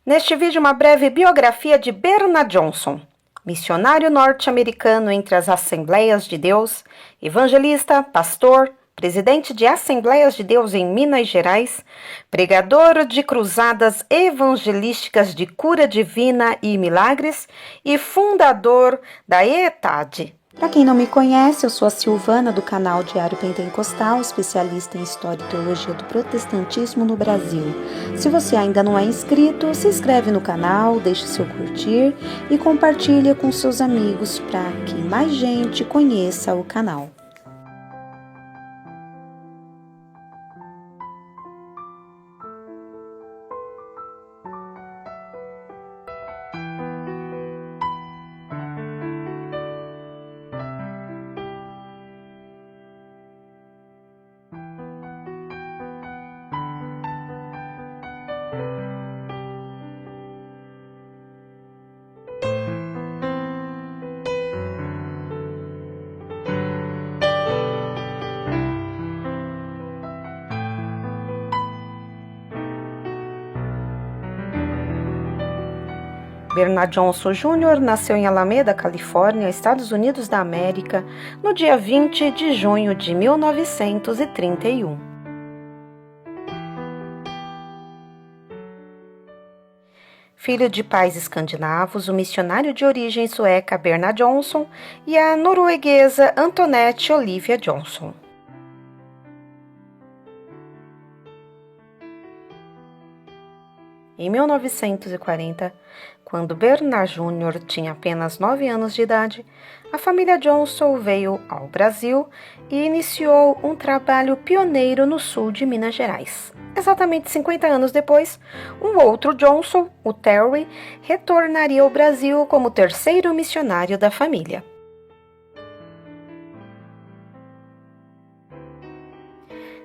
Neste vídeo, uma breve biografia de Bernard Johnson, missionário norte-americano entre as Assembleias de Deus, evangelista, pastor, presidente de Assembleias de Deus em Minas Gerais, pregador de cruzadas evangelísticas de cura divina e milagres e fundador da ETAD. Para quem não me conhece, eu sou a Silvana do canal Diário Pentecostal, especialista em História e Teologia do Protestantismo no Brasil. Se você ainda não é inscrito, se inscreve no canal, deixe seu curtir e compartilha com seus amigos para que mais gente conheça o canal. Bernard Johnson Jr. nasceu em Alameda, Califórnia, Estados Unidos da América, no dia 20 de junho de 1931. Filho de pais escandinavos, o missionário de origem sueca Bernard Johnson e a norueguesa Antoinette Olivia Johnson. Em 1940, quando Bernard Jr. tinha apenas 9 anos de idade, a família Johnson veio ao Brasil e iniciou um trabalho pioneiro no sul de Minas Gerais. Exatamente 50 anos depois, um outro Johnson, o Terry, retornaria ao Brasil como terceiro missionário da família.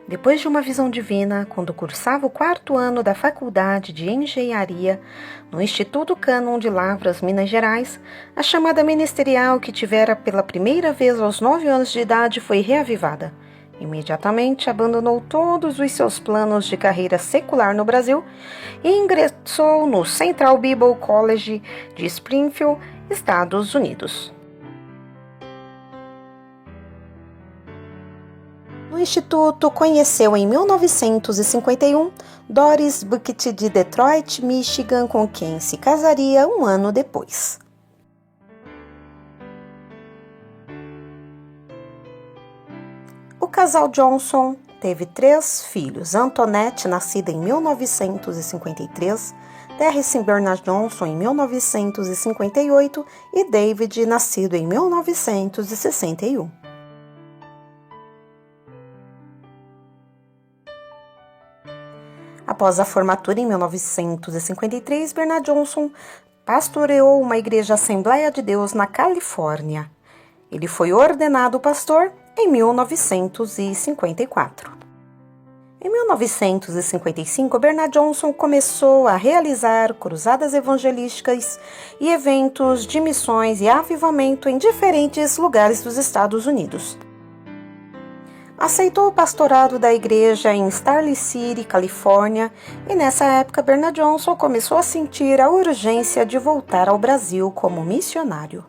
Depois de uma visão divina, quando cursava o 4º ano da Faculdade de Engenharia no Instituto Cânon de Lavras, Minas Gerais, a chamada ministerial que tivera pela primeira vez aos 9 anos de idade foi reavivada. Imediatamente abandonou todos os seus planos de carreira secular no Brasil e ingressou no Central Bible College de Springfield, Estados Unidos. No Instituto, conheceu em 1951 Doris Bucket de Detroit, Michigan, com quem se casaria um ano depois. O casal Johnson teve 3 filhos: Antoinette, nascida em 1953, Terrence Bernard Johnson em 1958 e David, nascido em 1961. Após a formatura em 1953, Bernard Johnson pastoreou uma igreja Assembleia de Deus na Califórnia. Ele foi ordenado pastor em 1954. Em 1955, Bernard Johnson começou a realizar cruzadas evangelísticas e eventos de missões e avivamento em diferentes lugares dos Estados Unidos. Aceitou o pastorado da igreja em Starley City, Califórnia, e nessa época Bernard Johnson começou a sentir a urgência de voltar ao Brasil como missionário.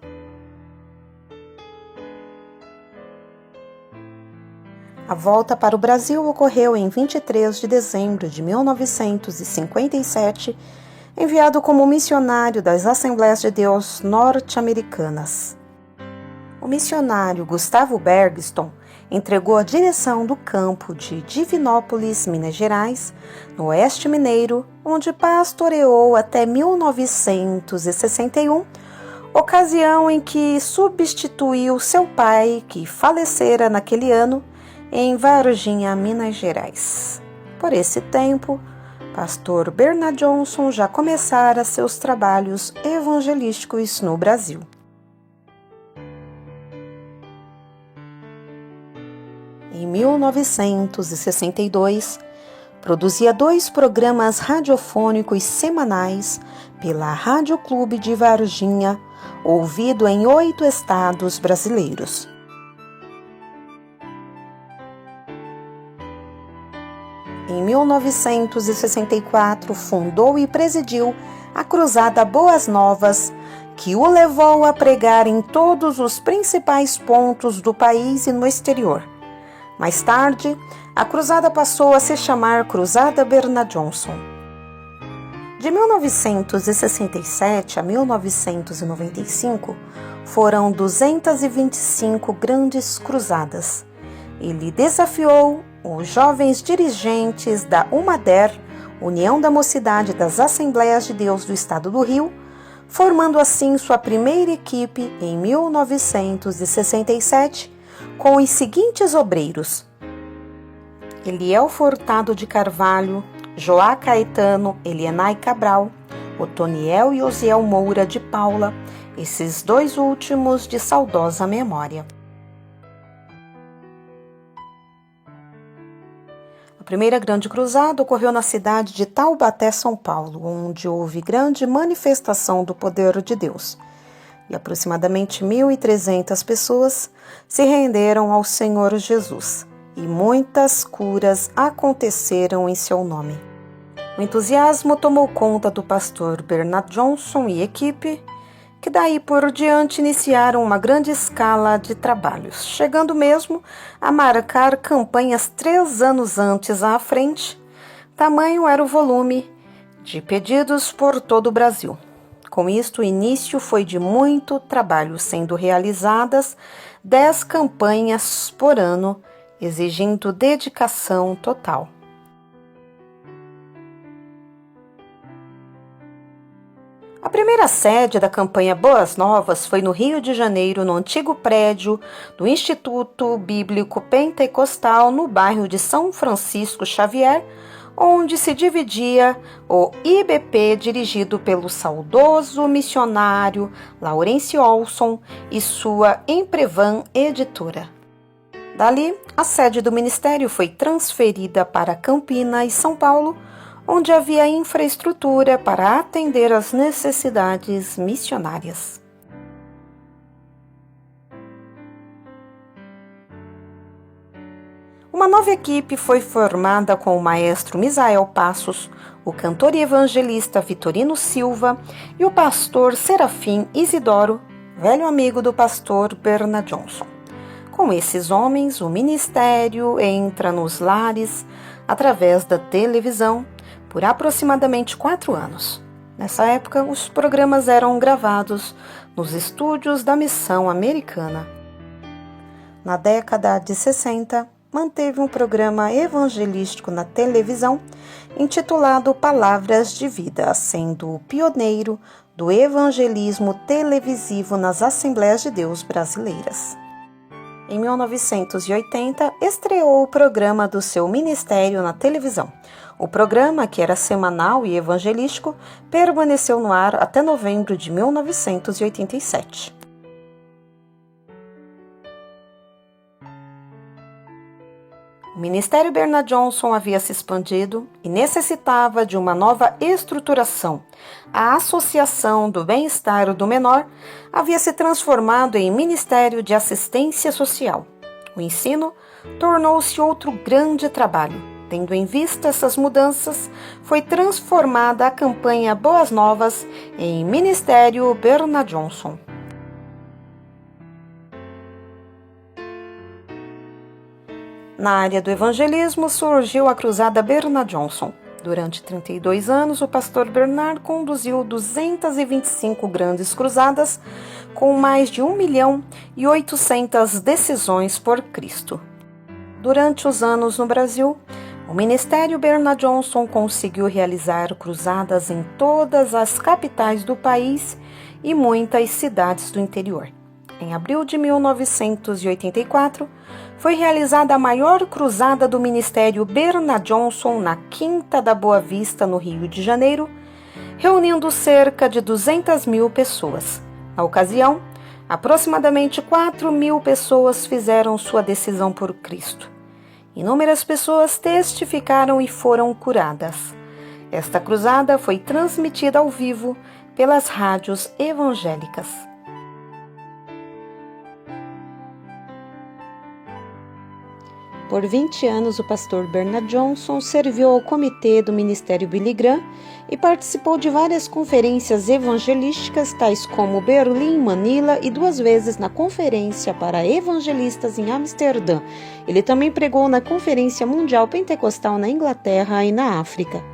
A volta para o Brasil ocorreu em 23 de dezembro de 1957, enviado como missionário das Assembleias de Deus norte-americanas. O missionário Gustavo Bergston entregou a direção do campo de Divinópolis, Minas Gerais, no Oeste Mineiro, onde pastoreou até 1961, ocasião em que substituiu seu pai, que falecera naquele ano, em Varginha, Minas Gerais. Por esse tempo, pastor Bernard Johnson já começara seus trabalhos evangelísticos no Brasil. Em 1962, produzia 2 programas radiofônicos semanais pela Rádio Clube de Varginha, ouvido em 8 estados brasileiros. Em 1964, fundou e presidiu a Cruzada Boas Novas, que o levou a pregar em todos os principais pontos do país e no exterior. Mais tarde, a cruzada passou a se chamar Cruzada Bernard Johnson. De 1967 a 1995, foram 225 grandes cruzadas. Ele desafiou os jovens dirigentes da UMADER, União da Mocidade das Assembleias de Deus do Estado do Rio, formando assim sua primeira equipe em 1967, com os seguintes obreiros: Eliel Furtado de Carvalho, Joá Caetano, Elienay Cabral, Otoniel e Osiel Moura de Paula, esses dois últimos de saudosa memória. A primeira grande cruzada ocorreu na cidade de Taubaté, São Paulo, onde houve grande manifestação do poder de Deus, e aproximadamente 1.300 pessoas se renderam ao Senhor Jesus, e muitas curas aconteceram em seu nome. O entusiasmo tomou conta do pastor Bernard Johnson e equipe, que daí por diante iniciaram uma grande escala de trabalhos, chegando mesmo a marcar campanhas 3 anos antes à frente. Tamanho era o volume de pedidos por todo o Brasil. Com isto, o início foi de muito trabalho, sendo realizadas 10 campanhas por ano, exigindo dedicação total. A primeira sede da campanha Boas Novas foi no Rio de Janeiro, no antigo prédio do Instituto Bíblico Pentecostal, no bairro de São Francisco Xavier, onde se dividia o IBP, dirigido pelo saudoso missionário Laurence Olson e sua Emprevan Editora. Dali, a sede do ministério foi transferida para Campinas, São Paulo, onde havia infraestrutura para atender às necessidades missionárias. Uma nova equipe foi formada com o maestro Misael Passos, o cantor e evangelista Vitorino Silva e o pastor Serafim Isidoro, velho amigo do pastor Bernard Johnson. Com esses homens, o ministério entra nos lares através da televisão por aproximadamente 4 anos. Nessa época, os programas eram gravados nos estúdios da Missão Americana. Na década de 60, manteve um programa evangelístico na televisão intitulado Palavras de Vida, sendo o pioneiro do evangelismo televisivo nas Assembleias de Deus brasileiras. Em 1980, estreou o programa do seu ministério na televisão. O programa, que era semanal e evangelístico, permaneceu no ar até novembro de 1987. O Ministério Bernard Johnson havia se expandido e necessitava de uma nova estruturação. A Associação do Bem-Estar do Menor havia se transformado em Ministério de Assistência Social. O ensino tornou-se outro grande trabalho. Tendo em vista essas mudanças, foi transformada a campanha Boas Novas em Ministério Bernard Johnson. Na área do evangelismo surgiu a Cruzada Bernard Johnson. Durante 32 anos, o pastor Bernard conduziu 225 grandes cruzadas, com mais de 1.800.000 decisões por Cristo. Durante os anos no Brasil, o Ministério Bernard Johnson conseguiu realizar cruzadas em todas as capitais do país e muitas cidades do interior. Em abril de 1984, foi realizada a maior cruzada do Ministério Bernard Johnson na Quinta da Boa Vista, no Rio de Janeiro, reunindo cerca de 200.000 pessoas. Na ocasião, aproximadamente 4.000 pessoas fizeram sua decisão por Cristo. Inúmeras pessoas testificaram e foram curadas. Esta cruzada foi transmitida ao vivo pelas rádios evangélicas. Por 20 anos, o pastor Bernard Johnson serviu ao comitê do Ministério Billy Graham e participou de várias conferências evangelísticas, tais como Berlim, Manila e 2 vezes na Conferência para Evangelistas em Amsterdã. Ele também pregou na Conferência Mundial Pentecostal na Inglaterra e na África.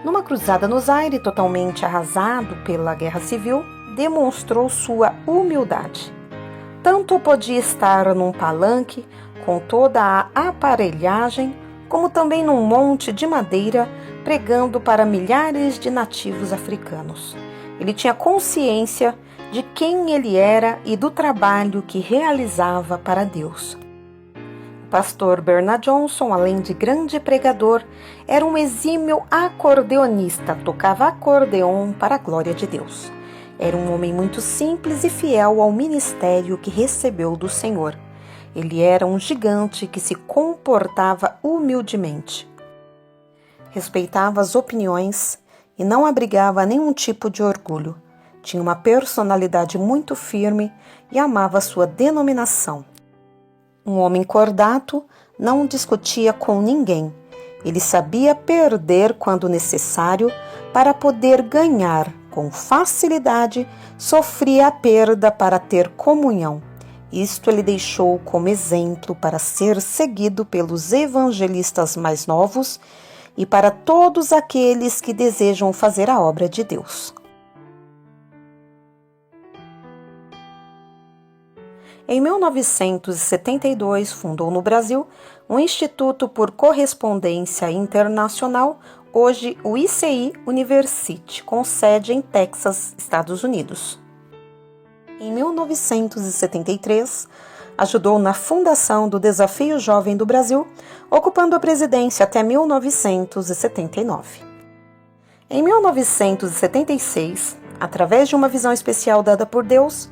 Numa cruzada no Zaire, totalmente arrasado pela guerra civil, demonstrou sua humildade. Tanto podia estar num palanque, com toda a aparelhagem, como também num monte de madeira, pregando para milhares de nativos africanos. Ele tinha consciência de quem ele era e do trabalho que realizava para Deus. O pastor Bernard Johnson, além de grande pregador, era um exímio acordeonista, tocava acordeon para a glória de Deus. Era um homem muito simples e fiel ao ministério que recebeu do Senhor. Ele era um gigante que se comportava humildemente. Respeitava as opiniões e não abrigava nenhum tipo de orgulho. Tinha uma personalidade muito firme e amava sua denominação. Um homem cordato, não discutia com ninguém. Ele sabia perder quando necessário para poder ganhar. Com facilidade, sofria a perda para ter comunhão. Isto ele deixou como exemplo para ser seguido pelos evangelistas mais novos e para todos aqueles que desejam fazer a obra de Deus. Em 1972, fundou no Brasil um Instituto por Correspondência Internacional, hoje o ICI University, com sede em Texas, Estados Unidos. Em 1973, ajudou na fundação do Desafio Jovem do Brasil, ocupando a presidência até 1979. Em 1976, através de uma visão especial dada por Deus,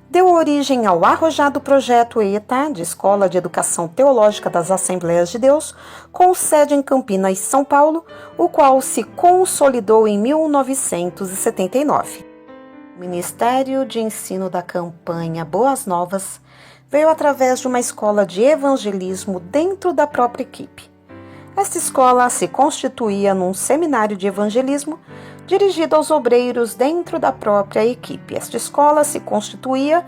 deu origem ao arrojado projeto ETA, de Escola de Educação Teológica das Assembleias de Deus, com sede em Campinas, São Paulo, o qual se consolidou em 1979. O Ministério de Ensino da campanha Boas Novas veio através de uma escola de evangelismo dentro da própria equipe. Esta escola se constituía num seminário de evangelismo dirigido aos obreiros dentro da própria equipe. Esta escola se constituía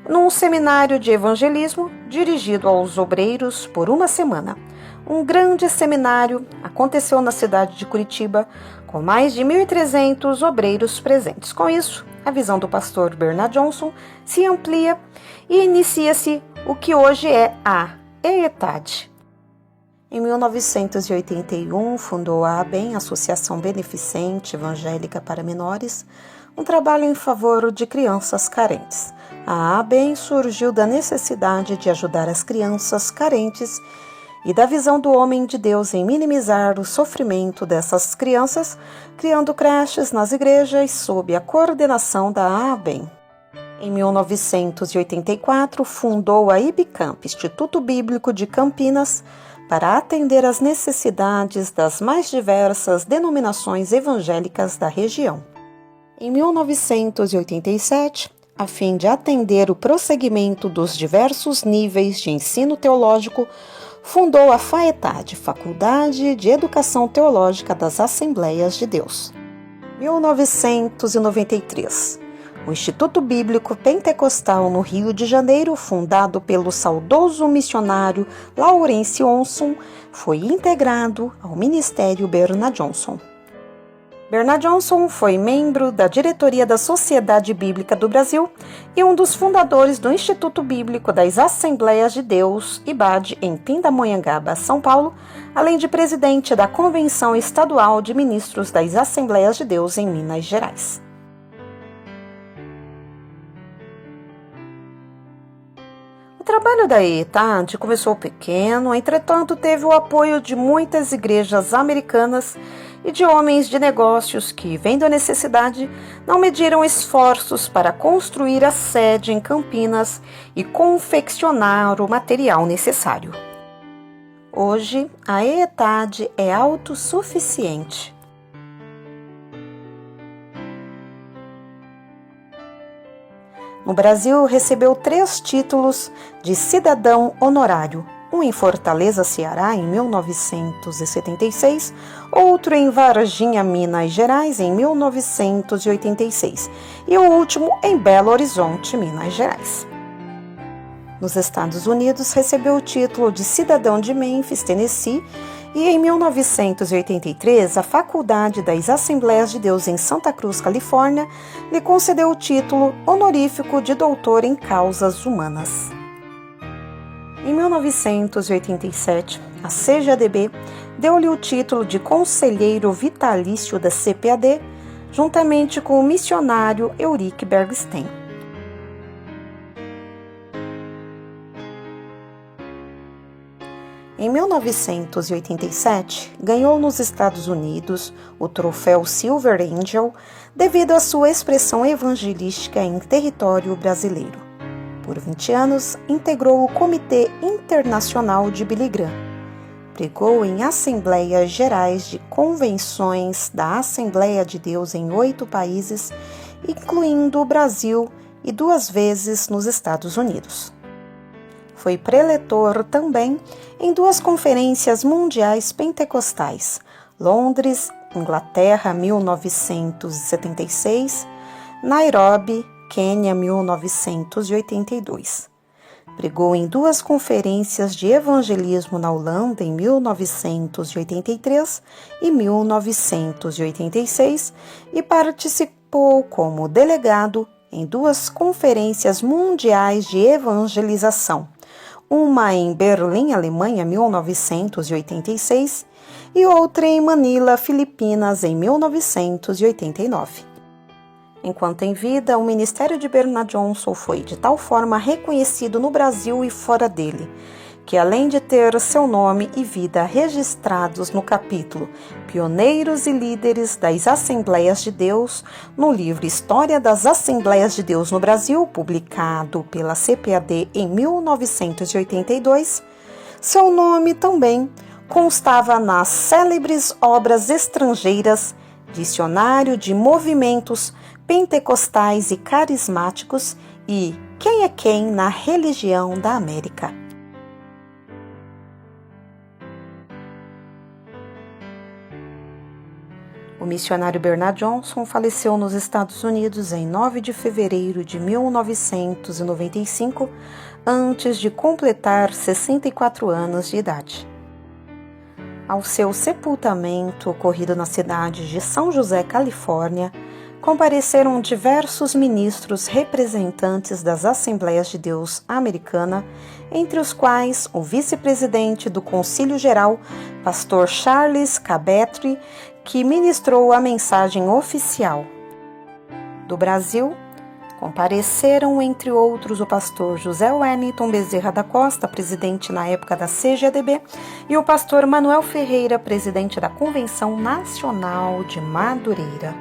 num seminário de evangelismo dirigido aos obreiros por uma semana. Um grande seminário aconteceu na cidade de Curitiba, com mais de 1.300 obreiros presentes. Com isso, a visão do pastor Bernard Johnson se amplia e inicia-se o que hoje é a EETAD. Em 1981, fundou a ABEM, Associação Beneficente Evangélica para Menores, um trabalho em favor de crianças carentes. A ABEM surgiu da necessidade de ajudar as crianças carentes e da visão do homem de Deus em minimizar o sofrimento dessas crianças, criando creches nas igrejas sob a coordenação da ABEM. Em 1984, fundou a IBCamp, Instituto Bíblico de Campinas, para atender às necessidades das mais diversas denominações evangélicas da região. Em 1987, a fim de atender o prosseguimento dos diversos níveis de ensino teológico, fundou a FAETAD, Faculdade de Educação Teológica das Assembleias de Deus. 1993. O Instituto Bíblico Pentecostal no Rio de Janeiro, fundado pelo saudoso missionário Laurence Onson, foi integrado ao Ministério Bernard Johnson. Bernard Johnson foi membro da diretoria da Sociedade Bíblica do Brasil e um dos fundadores do Instituto Bíblico das Assembleias de Deus, IBAD, em Pindamonhangaba, São Paulo, além de presidente da Convenção Estadual de Ministros das Assembleias de Deus em Minas Gerais. O trabalho da EETAD começou pequeno, entretanto teve o apoio de muitas igrejas americanas e de homens de negócios que, vendo a necessidade, não mediram esforços para construir a sede em Campinas e confeccionar o material necessário. Hoje, a EETAD é autossuficiente. No Brasil, recebeu 3 títulos de cidadão honorário, um em Fortaleza, Ceará, em 1976, outro em Varginha, Minas Gerais, em 1986, e o último em Belo Horizonte, Minas Gerais. Nos Estados Unidos, recebeu o título de cidadão de Memphis, Tennessee, e em 1983, a Faculdade das Assembleias de Deus em Santa Cruz, Califórnia, lhe concedeu o título honorífico de doutor em causas humanas. Em 1987, a CGADB deu-lhe o título de conselheiro vitalício da CPAD, juntamente com o missionário Euric Bergstein. Em 1987, ganhou nos Estados Unidos o troféu Silver Angel devido à sua expressão evangelística em território brasileiro. Por 20 anos, integrou o Comitê Internacional de Billy Graham. Pregou em Assembleias Gerais de Convenções da Assembleia de Deus em 8 países, incluindo o Brasil, e 2 vezes nos Estados Unidos. Foi preletor também em 2 conferências mundiais pentecostais, Londres, Inglaterra, 1976, Nairobi, Quênia, 1982. Pregou em 2 conferências de evangelismo na Holanda, em 1983 e 1986, e participou como delegado em 2 conferências mundiais de evangelização, uma em Berlim, Alemanha, 1986, e outra em Manila, Filipinas, em 1989. Enquanto em vida, o ministério de Bernard Johnson foi de tal forma reconhecido no Brasil e fora dele, que além de ter seu nome e vida registrados no capítulo Pioneiros e Líderes das Assembleias de Deus, no livro História das Assembleias de Deus no Brasil, publicado pela CPAD em 1982, seu nome também constava nas célebres obras estrangeiras Dicionário de Movimentos Pentecostais e Carismáticos e Quem é Quem na Religião da América. O missionário Bernard Johnson faleceu nos Estados Unidos em 9 de fevereiro de 1995, antes de completar 64 anos de idade. Ao seu sepultamento, ocorrido na cidade de São José, Califórnia, compareceram diversos ministros representantes das Assembleias de Deus Americana, entre os quais o vice-presidente do Concílio Geral, pastor Charles Cabetry, que ministrou a mensagem oficial. Do Brasil, compareceram, entre outros, o pastor José Wellington Bezerra da Costa, presidente na época da CGADB, e o pastor Manuel Ferreira, presidente da Convenção Nacional de Madureira.